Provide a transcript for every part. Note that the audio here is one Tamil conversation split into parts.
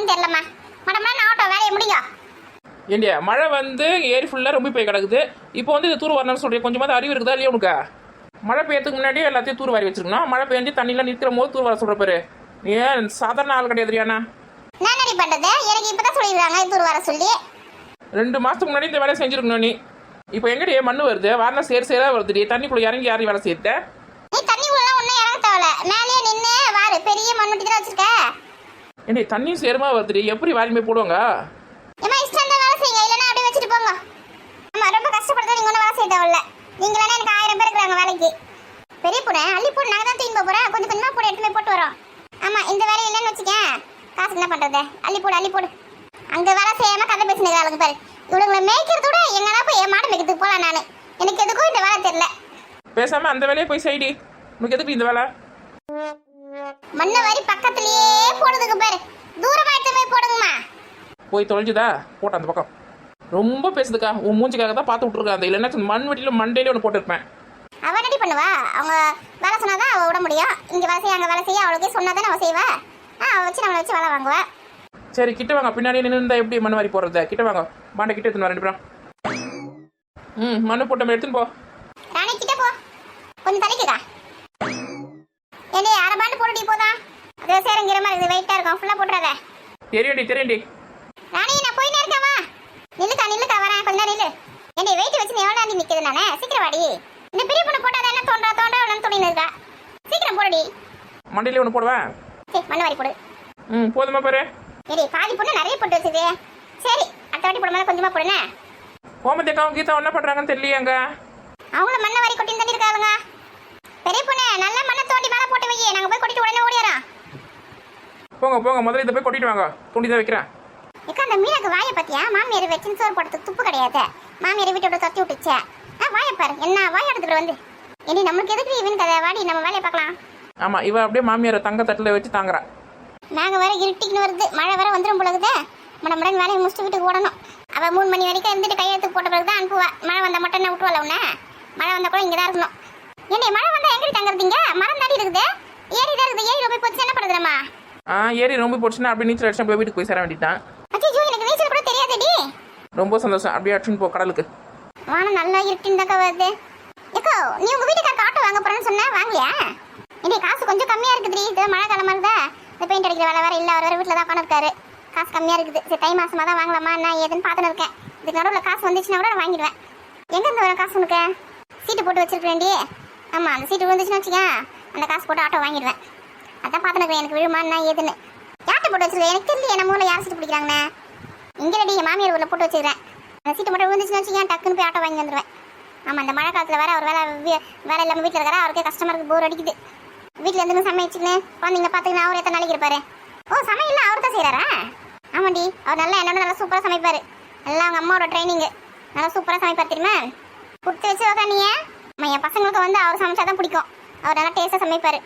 போகணும்னு தெரியலம்மா. மடம்னா நான் ஆட்டோ வேலையை முடியும். ஏண்டியா மழை வந்து ஏரி ஃபுல்லாக ரொம்ப போய் கிடக்குது. இப்போ வந்து இது தூர் வரணும்னு சொல்கிறேன். கொஞ்சமாவது அறிவு இருக்குதா இல்லையா உனக்கு? மழை பெய்யறதுக்கு முன்னாடியே எல்லாத்தையும் தூர் வாரி வச்சிருக்கணும். மழை பெஞ்சு தண்ணிலாம் நிற்கிற போது தூர் வர சொல்கிற பாரு. நீ ஏன் சாதாரண ஆள் கிடையாது ரியானா. நான் என்னடி பண்ணுறது? எனக்கு இப்போ தான் சொல்லிடுறாங்க தூர் வர சொல்லி. 2 மாதத்துக்கு முன்னாடி இந்த வேலையை செஞ்சுருக்கணும் நீ. இப்போ எங்கடி மண்ணு வருது? வாரம் சேராக வருதுடி. தண்ணிக்குள்ளே இறங்கி யாரையும் வேலை செய்யுது? நீ தண்ணிக்குள்ள ஒன்றும் இறங்க தேவையில்ல. மேலேயே நின்று வாரு. பெரிய மண்வெட்டி தான் வச்சிருக்க. ஏண்டி தண்ணியும் சேருமா வருதுடி. எப்படி வாரி போய் போடுவாங்க? ஏமா இஷ்டம் தான் வேலை செய்யுங்க. இல்லைன்னா அப்படியே வச்சுட்டு போங்க. ஆமாம் ரொம்ப கஷ்டப்படுறது நீங்கள் ஒன்றும் வேலை செய்ய தேவையில்ல. நீங்களானே எனக்கு 1000 பேர் இருக்கிறாங்க வேலைக்கு. பெரிய பொண்ணு அள்ளி போட்டு நாங்கள் தான் தூக்கி போகிறோம். கொஞ்சம் கொஞ்சமாக போட்டு எடுத்து போய் போட்டு வரோம். ஆமாம் இந்த வேலை இல்லைன்னு வச்சுக்கேன். காசு என்ன பண்ணுறது? அள்ளி போடு. அங்கே வேலை செய்யாமல் கதை பேசினுக்கிறாளுங்க பாரு. இவளுங்களை மேய்க்கிறதோட எங்கன்னா போய் என் மாடு மேய்க்கிறதுக்கு போகலாம். நான் எனக்கு எதுக்கும் இந்த வேலை தெரியல. பேசாமல் அந்த வேலையை போய் செய்டி. உனக்கு எதுக்கு இந்த வேலை? மண்ணை வாரி பக்கத்துலயே போடுதுங்க பாரு. தூரமா எடுத்து போய் போடுங்கம்மா. போய் தொலைஞ்சுதா போட்ட அந்த பக்கம். ரொம்ப பேசுதுக்கா. உன் மூஞ்சிக்காக தான் பார்த்து விட்ருக்கா. அந்த இல்லைன்னா மண் வெட்டியில் மண்டையிலே ஒன்று போட்டுருப்பேன். அவன் ரெடி பண்ணுவா. அவங்க வேலை சொன்னாதான் அவள் விட முடியும். இங்கே வேலை செய்ய அங்கே வேலை செய்ய அவளுக்கே சொன்னாதானே அவள் செய்வா. அவள் வச்சு நம்மளை வச்சு வேலை வாங்குவா. சரி கிட்ட வாங்க. பின்னாடி நின்று இருந்தா எப்படி மண் வாரி போடுறது? கிட்ட வாங்க. பாண்டை கிட்ட எடுத்துன்னு வரேன். மண்ணு போட்ட மாதிரி எடுத்துன்னு போ. ராணி கிட்ட போ. கொஞ்சம் தலைக்குதா ஏண்டி? 1/2 பாண்டு போட்டுடி போதா. அது சேரங்கிற மாதிரி இருக்குது. வெயிட்டாக இருக்கும். ஃபுல்லாக போட்டுறாத. தெரியண்டி. ராணி நான் போயினே இருக்கேன். வா நில்லுக்கா வரேன். கொஞ்ச நேரம் நில்லு. ஏண்டி வெயிட் வச்சு நீ எவ்வளோ நேரம் நிற்குது? நானே சீக்கிரம் வாடி. இந்த பெரிய பொண்ணு போட்டால் என்ன தோன்றா துணின்னு இருக்கா. சீக்கிரம் போடுடி. மண்டையிலே ஒன்று போடுவேன். சரி மண்ணு வாரி போடு. போதுமா பாரு. சரி பாதி பொண்ணு நிறைய போட்டு வச்சுது. சரி அடுத்த வாட்டி போடும்போது கொஞ்சமாக போடுனே. கோமதிக்காவும் கீதா என்ன பண்ணுறாங்கன்னு தெரியலையாங்க. அவங்கள மண்ணை வாரி கொட்டின்னு தண்ணி இருக்காளுங்க. பெரிய பொண்ணு நல்ல மண்ணை தோண்டி மேலே போட்டு வை. நாங்கள் போய் கொட்டிட்டு உடனே ஓடிடுறோம். போங்க முதல்ல இதை போய் கொட்டிட்டு வாங்க. துணி தான் வைக்கிறேன். இக்கா அந்த மீனுக்கு வாயை பத்தியா? மாமியார் வச்சுன்னு சோறு போடுறதுக்கு துப்பு கிடையாது. மாமியார் வீட்டோட தொத்தி விட்டுச்சே. வாயை பாரு. என்ன வாய் எடுத்துட்டு வந்து. ஏண்டி நம்மளுக்கு எதுக்கு இவன் கதை? வாடி நம்ம வேலையை பார்க்கலாம். ஆமாம் இவ அப்படியே மாமியாரை தங்க தட்டில் வச்சு தாங்குறா. நாங்கள் வேற இருட்டின்னு வருது. மழை வேற வந்துடும் போலகுதே. மடம் வேலையை முடிச்சுட்டு வீட்டுக்கு ஓடணும். அவள் 3 மணி வரைக்கும் இருந்துட்டு கையெழுத்து போட்ட பிறகு தான் அனுப்புவா. மழை வந்தால் மட்டும் என்ன விட்டுவாள் உன்ன? மழை வந்தால் கூட இங்கே தான் இருக்கணும். ஏண்டி மழை வந்தால் எங்கே தங்குறதுங்க? மரம் தாடி இருக்குது. ஏரி தான் இருக்குது. ஏரியில் போய் போச்சு என்ன பண்ணுறதுமா? ஏரி ரொம்ப போச்சுன்னா அப்படியே நீச்சல் அடிச்சு போய் வீட்டுக்கு போய் சேர வேண்டியதான். அச்சோ எனக்கு நீச்சல் கூட தெரியாதடி. ரொம்ப சந்தோஷம். அப்படியே அடிச்சுன்னு போ கடலுக்கு. வானம் நல்லா இருட்டின்னு தாக்கா வருது. ஏக்கோ நீ உங்கள் வீட்டுக்காரருக்கு ஆட்டோ வாங்க போகிறேன்னு சொன்ன வாங்கலையா? ஏண்டி காசு கொஞ்சம் கம்மியாக இருக்குது. இது மழை காலமாக இருக்குதா? இந்த பெயிண்ட் அடிக்கிற வேலை வேறு இல்லை. அவர் வேறு வீட்டில் தான் உட்காந்துருக்காரு. காசு கம்மியாக இருக்குது. சரி தை மாசமாக தான் வாங்கலாமா நான் ஏதுன்னு பார்த்துன்னு இருக்கேன். இதுக்கு நடுவில் காசு வந்துச்சுன்னா கூட வாங்கிடுவேன். எங்கேருந்து வரும் காசு உனக்கு? சீட்டு போட்டு வச்சிருக்கேன்டி. ஆமாம் அந்த சீட்டு வந்துச்சுன்னு வச்சுக்க அந்த காசு போட்டு ஆட்டோ வாங்கிடுவேன். அதான் பார்த்துன்னு இருக்கேன். எனக்கு விழுமா என்ன ஏதுன்னு. யார்கிட்ட போட்டு வச்சிருக்கேன் எனக்கு தெரியல. நம்ம ஊரில் யார் சீட்டு பிடிக்கிறாங்கண்ணே? இங்கே ரெடி என் மாமியார் ஊரில் போட்டு வச்சுருக்கேன். அந்த சீட்டு மட்டும் விழுந்துச்சுன்னு வச்சுக்க டக்குன்னு போய் ஆட்டோ வாங்கி வந்துடுவேன். ஆமாம் அந்த மழை காலத்தில் வேறு அவர் வேலை இல்லாமல் வீட்டில் இருக்கிறா. அவருக்கே கஷ்டமாக இருக்குது. போர் அடிக்குது. வீட்டில் இருந்து சமைச்சுன்னு குழந்தைங்க பார்த்துக்கின்னு அவர் எத்தனை நாளைக்கு இருப்பாரு? ஓ சமையல்லாம் அவர் தான் செய்கிறாரா? ஆமாண்டி அவர் நல்லா என்னோட நல்லா சூப்பராக சமைப்பார். எல்லாம் அவங்க அம்மாவோட ட்ரைனிங்கு. நல்லா சூப்பராக சமைப்பார் தெரியுமா? கொடுத்து வச்சு உக்கானியே. ஆமாம் என் பசங்களுக்கு வந்து அவர் சமைச்சா தான் பிடிக்கும். அவர் நல்லா டேஸ்ட்டாக சமைப்பார்.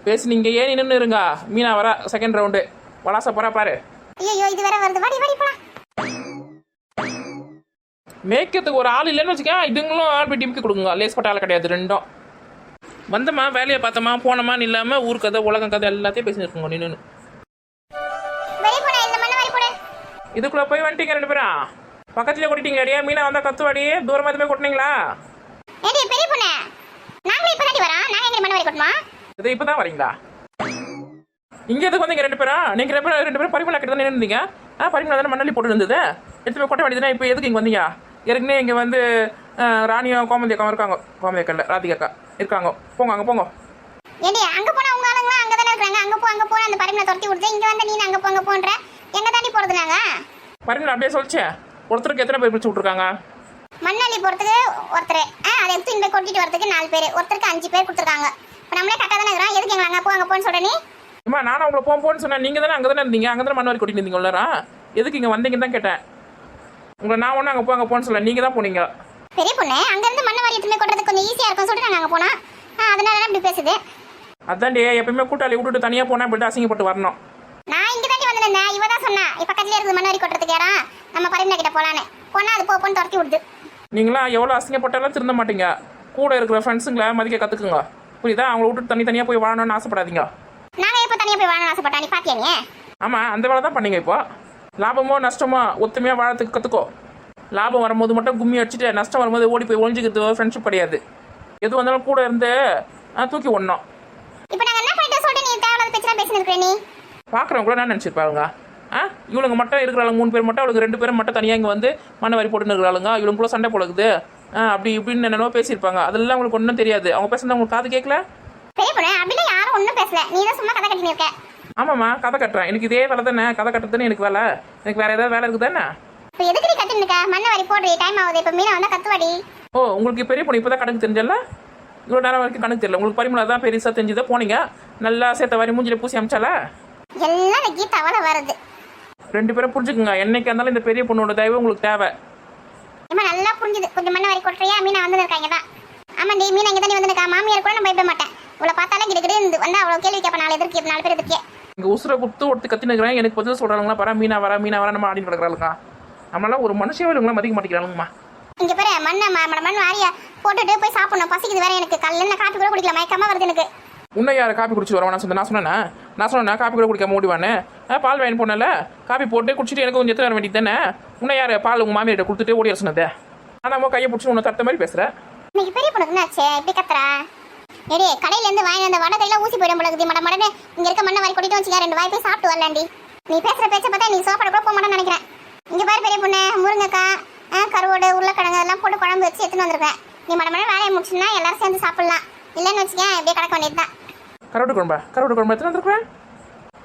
பேசு நீங்கள் ஏன் நின்று இருங்க. மீனா வர செகண்ட் ரவுண்டு வளாச போகிறா பாரு. ஐயோ இது வேற வருது. வாடி போலாம். மேய்க்கிறதுக்கு ஒரு ஆள் இல்லைன்னு வச்சுக்கேன். இதுங்களும் ஆள் போய் டிமிக்கி கொடுங்க. லேஸ் பட்ட ஆள் கிடையாது. ரெண்டும் வந்தம்மா வேலையை பார்த்தோமா போனோமான்னு இல்லாமல் ஊர் கதை உலகம் கதை எல்லாத்தையும் பேசிட்டு இருக்குங்க நின்று. இதுக்குள்ளே போய் வந்துட்டீங்க 2 பேரும். பக்கத்துலேயே கொட்டிட்டீங்க அடியே. மீனா வந்தால் கத்துவாடி. தூரமாக போய் கொட்டினீங்களா? இது இப்போ தான் வரீங்களா? இங்கே எதுக்கு வந்தீங்க 2 பேரும்? நீங்கள் 2 பேரும் பரிமளா கிட்ட தானே இருந்தீங்க. பரிமளா தானே மண்ணள்ளி போட்டு இருந்தது. எடுத்து போய் கொட்ட வேண்டியதுனா இப்போ எதுக்கு இங்கே வந்தீங்க? ஏற்கனவே இங்கே வந்து ராணியும் கோமதி அக்காவும் இருக்காங்க. கோமதி அக்கா இல்லை ராதிகா அக்கா இருக்காங்க. போங்க அங்கே போங்க. ஏண்டி அங்க போனா உங்க ஆளுங்க அங்க தான இருக்காங்க. அங்க போ அந்த பரிமள தொட்டி விடுது. இங்க வந்து நீ அங்க போன்ற எங்க தாண்டி போறது நாங்க? பரிமள அப்படியே சொல்லிச்சே. ஒருத்தருக்கு எத்தனை பேர் பிடிச்சு விட்டுருக்காங்க? மண்ணள்ளி போறதுக்கு ஒருத்தர். அதை எடுத்து இங்க கொட்டிட்டு வரதுக்கு 4 பேர். ஒருத்தருக்கு 5 பேர் கொடுத்துருக்காங்க. இப்போ நம்மளே கரெக்டாக தானே இருக்கிறோம். எதுக்கு எங்களை அங்கே போன்னு சொல்ற நீ? அம்மா நானும் உங்களை போன்னு சொன்னேன். நீங்கள் தானே அங்கே தானே இருந்தீங்க. அங்கே தானே மண் வாரி கொட்டிட்டு இருந்தீங்க உள்ளரா. எதுக்கு இங்கே வந்தீங்கன்னு தான் கேட்டேன். உங்களை நான் ஒன்றும் அங்கே போன்னு சொல்ல. நீங்கள் தான் போனீங்க. பெரிய பொண்ணு அங்கேருந்து மண்ணை வாரி எடுத்துமே கொட்டுறதுக்கு கொஞ்சம் ஈஸியாக இருக்கும் சொல்லிட்டு நாங்கள் அங்கே போனோம். அதனால இப்படி பேசுது. அதான்டி எப்பயுமே கூட்டாளி விட்டுட்டு தனியாக போனால் இப்படி அசிங்கப்பட்டு வரணும். நான் இங்கே தாண்டி வந்திருந்தேன். இவ தான் சொன்னா பக்கத்துலேயே இருக்குது மண்ணை வாரி கொட்டுறதுக்கு யாரும் நம்ம பரிமளா கிட்ட போகலான்னு. போனால் அது போன்னு துரத்தி விடுது. நீங்களாம் எவ்வளோ அசிங்கப்பட்டாலும் திருந்த மாட்டீங்க. கூட இருக்கிற ஃப்ரெண்ட்ஸுங்களை மதிக்க கற்றுக்குங்க. புரியுதா? அவங்கள விட்டுட்டு தனியாக போய் வாழணும்னு ஆசைப்படாதீங்க. நாங்கள் எப்போ தனியாக போய் வாழணும்னு ஆசைப்பட்டா? நீ பாத்தியா? நீ ஆமாம் அந்த வேலை தான் பண்ணீங்க இப்போ. லாபமோ நஷ்டமோ ஒத்துமையாக வாழறதுக்கு கற்றுக்கோ. லாபம் வரும்போது மட்டும் கும்மி அடிச்சுட்டு நஷ்டம் வரும்போது ஓடி போய் ஒழிஞ்சிக்கிறது ஃப்ரெண்ட்ஷிப் கிடையாது. எது வந்தாலும் கூட இருந்து தூக்கி ஒன்றோம். இப்போ நாங்க என்ன பண்ணிட்டு சொல்லிட்டு நீ தேவையில்லாத பேச்செல்லாம் பேசிட்டு இருக்க நீ? பார்க்குறவங்க கூட என்ன நினச்சிருப்பாங்க? இவளுங்க மட்டும் இருக்கிறாளுங்க 3 பேர் மட்டும், அவளுக்கு 2 பேரும் மட்டும் தனியாக இங்கே வந்து மண்ணை வரி போட்டுன்னு இருக்கிறாளுங்க, இவளுங்க கூட சண்டை போடுக்குது அப்படி இப்படின்னு என்னென்னோ பேசியிருப்பாங்க. அதெல்லாம் உங்களுக்கு ஒன்றும் தெரியாது. அவங்க பேசுறது உங்களுக்கு காது கேட்கல? பெரிய பொண்ணு அப்படிலாம் யாரும் ஒன்றும் பேசல, நீ தான் சும்மா கதை கட்டின்னு இருக்க. ஆமாம்மா கதை கட்டுறேன். எனக்கு இதே வேலை தானே, கதை கட்டுறதுன்னு எனக்கு வேலை. எனக்கு வேறு ஏதாவது வேலை இருக்குது தானே? இப்போ எதுக்கு நீ கட்டின்னு இருக்க? மண்ணை வரி போடுறீ, டைம் ஆகுது. இப்போ மீனா வந்தால் கத்துவாடி. ஓ உங்களுக்கு பெரிய பொண்ணு இப்போ தான் கணக்கு தெரிஞ்சல? இவ்வளோ நேரம் வரைக்கும் கணக்கு தெரியல உங்களுக்கு. பரிமளா தான் பெருசாக தெரிஞ்சுதா போனீங்க, நல்லா சேர்த்த வரி மூஞ்சில பூசி அமிச்சால. எல்லாம் இந்த கீதாவால வருது. 2 பேரும் புரிஞ்சுக்குங்க, என்னைக்கு இருந்தாலும் இந்த பெரிய பொண்ணோட தயவு உங்களுக்கு தேவை. ஏமா நல்லா புரிஞ்சுது. கொஞ்சம் மண்ணை வரி கொட்டுறியா? மீனா வந்து இருக்காங்க தான். ஆமாண்டி, மீனா இங்கே தான் வந்திருக்கா. மாமியார் கூட நான் பயப்பட மாட்டேன். இவ்வளோ பார்த்தாலே கிடுக்கிட்டு வந்து அவ்வளோ கேள்வி கேட்பேன். 4 எதிர்க்கு 4 பேர் எதிர்க்கே இங்கே உசுரை கொடுத்து ஒருத்து கத்தினுக்கிறேன். எனக்கு பதில் சொல்கிறாங்களா? பரா மீனா வரா மீனா வர நம்ம ஆடின்னு கிடக்குறாளுங்க. நம்மளாம் ஒரு மனுஷன் இவங்களாம் மதிக்க மாட்டேங்கிறாளுங்கம்மா. இங்கே பாரு, மண் வாரியா போட்டுட்டு போய் சாப்பிடணும். பசிக்குது வேற எனக்கு. காலையில் நான் காப்பி கூட குடிக்கல, மயக்கமாக வருது எனக்கு. உன்னை யார் காப்பி குடிச்சு வரவா? நான் சொன்னேன் காப்பி கூட குடிக்காம ஓடிவானே. பால் வாங்கி போனல, காப்பி போட்டு குடிச்சிட்டு எனக்கு கொஞ்சம் எடுத்து வர வேண்டியது தானே. உன்னை யார் பால் உங்கள் மாமியார்கிட்ட கொடுத்துட்டு ஓடி வர சொன்னதே? ஆனால் கையை பிடிச்சி உன்னை தட்ட மாதிரி பேசுகிறேன். இன்னைக்கு பெரிய பொண்ணுக்கு என்னாச்சு இப்படி கத்துறா? ஏடி கடையிலேருந்து வாங்கி அந்த வடை கையில் ஊசி போயிடும் போல மட மடனே. இங்கே இருக்க மண்ணை வாரி கொட்டிட்டு வச்சுக்க, 2 வாய் போய் சாப்பிட்டு வரலாண்டி. நீ பேசுகிற பேச்சை பார்த்தா நீ சோப்பாடு கூட போக மாட்டேன்னு நினைக்கிறேன். இங்கே பாரு பெரிய பொண்ணு, முருங்கைக்காய் கருவோடு உருளைக்கிழங்கு எல்லாம் போட்டு குழம்பு வச்சு எடுத்துன்னு வந்திருக்கேன். நீ மட மட வேலையை முடிச்சுன்னா எல்லாரும் சேர்ந்து சாப்பிடலாம். இல்லைன்னு வச்சுக்கேன் இப்படியே கிடக்க வேண்டியது தான். கருவாட்டு குழம்பு எடுத்துன்னு வந்துருக்குறேன்.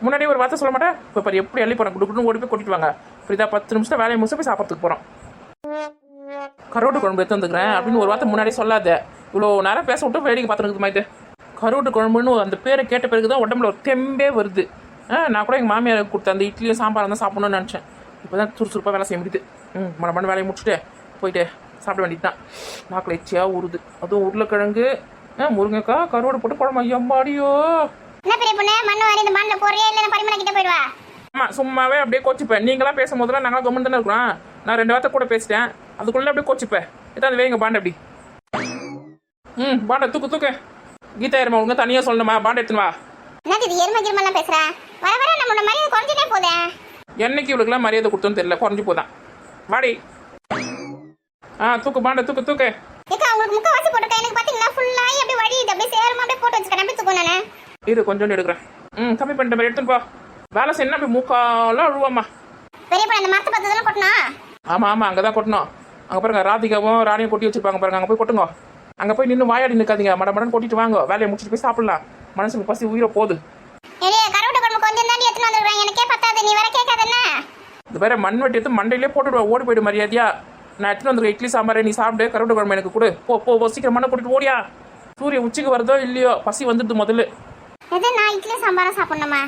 முன்னாடி ஒரு வார்த்தை சொல்ல மாட்டேன். இப்போ பாரு எப்படி அள்ளி போகிறேன். குடுக்குன்னு ஓடி போய் கொட்டிட்டு வாங்க. இப்படிதான் 10 நிமிஷம் வேலையை முடிச்சு போய் சாப்பிட்றதுக்கு போகிறோம். கருவாட்டு குழம்பு எடுத்து வந்துக்கிறேன் அப்படின்னு ஒரு வார்த்தை முன்னாடி சொல்லாத. இவ்வளோ நேரம் பேச விட்டு வேடிக்கை பார்த்துருக்கு மாதிரி. கருவாட்டு குழம்புன்னு அந்த பேரை கேட்ட பிறகு தான் உடம்புல ஒரு தெம்பே வருது. நான் கூட எங்கள் மாமியார் கொடுத்த அந்த இட்லியும் சாம்பார் தான் சாப்பிடணும்னு நினச்சேன். இப்போ தான் சுறுசுறுப்பாக வேலை செய்ய முடியுது. மன வேலையை முடிச்சுட்டு போயிட்டு சாப்பிட வேண்டியது தான். நாக்கில் எச்சியாக ஊறுது. அதுவும் உருளைக்கிழங்கு முருங்கைக்காய் கருவாடு போட்டு குழம்பு. ஐயம்மாடியோ. என்ன பெரிய பொண்ணு, மண்ணு வாரி இந்த மண்ணில் போறியா இல்லை பரிமளா கிட்ட போயிடுவா? ஆமாம் சும்மாவே அப்படியே கோச்சிப்பேன். நீங்களாம் பேசும்போதெல்லாம் நாங்களாம் கவர்மெண்ட் தானே இருக்கிறோம். நான் 2 வார்த்தை கூட பேசிட்டேன், அதுக்குள்ளே அப்படியே கோச்சிப்பேன். ஏதாவது வேங்க பாண்டை அப்படி. பாண்டை தூக்கு. கீதா எருமா உங்க தனியாக சொல்லணுமா? பாண்டை எடுத்துன்னு வா. என்னது இது எருமை கிருமெல்லாம் பேசுகிறேன்? வர வர நம்மளோட மரியாதை குறைஞ்சிட்டே போதே. என்னைக்கு இவளுக்குலாம் மரியாதை கொடுத்தோன்னு தெரியல, குறைஞ்சி போதான். வாடி. தூக்கு பாண்டை தூக்கு. ஏக்கா உங்களுக்கு முக்க வாசி போட்டுருக்கேன். எனக்கு பார்த்தீங்கன்னா ஃபுல்லாகி அப்படியே வழியுது. அப்படியே சேரமா அப்படியே போட்டு வச்சுக்கிறேன். அப்படியே தூக்கும் நானே. இது கொஞ்சோண்டு எடுக்கிறேன். கம்மி பண்ணிட்ட மாதிரி எடுத்துன்னு போ. வேலை செய்யணும் அப்படி மூக்காலாம் அழுவாம்மா. பெரிய பொண்ணு அந்த மரத்தை பார்த்ததெல்லாம் கொட்டணும். ஆமாம் அங்கே தான் கொட்டணும். அங்கே பாருங்க ராதிகாவும் ராணியும் கொட்டி வச்சிருப்பாங்க பாருங்க. அங்கே போய் கொட்டுங்க. அங்கே போய் நின்று வாயாடி நிற்காதீங்க. மடன் கொட்டிட்டு வாங்க. வேலையை முடிச்சுட்டு போய் சாப்பிடலாம். மனசுக்கு பசி உயிரை போகுது. கருவாட்டு குழம்பு கொஞ்சம் தாண்டி எடுத்துன்னு வந்துடுறேன். எனக்கே பத்தாது, நீ வேற கேட்காதன்னா. இந்த வேற மண் வெட்டி எடுத்து மண்டையிலே போட்டுடுவா. ஓடி போயிடு மரியாதையா. நான் எடுத்துன்னு வந்துருக்கேன் இட்லி சாம்பார். நீ சாப்பிடு. கருவாட்டு குழம்பு எனக்கு கொடு. போ சீக்கிரம் மண்ணை போட்டுட்டு ஓடியா. சூரிய உச்சிக்கு வருதோ இல்லையோ பசி வந்துடுது முதல்ல. எது நான் இட்லி சாம்பாரா சாப்பிடணுமா?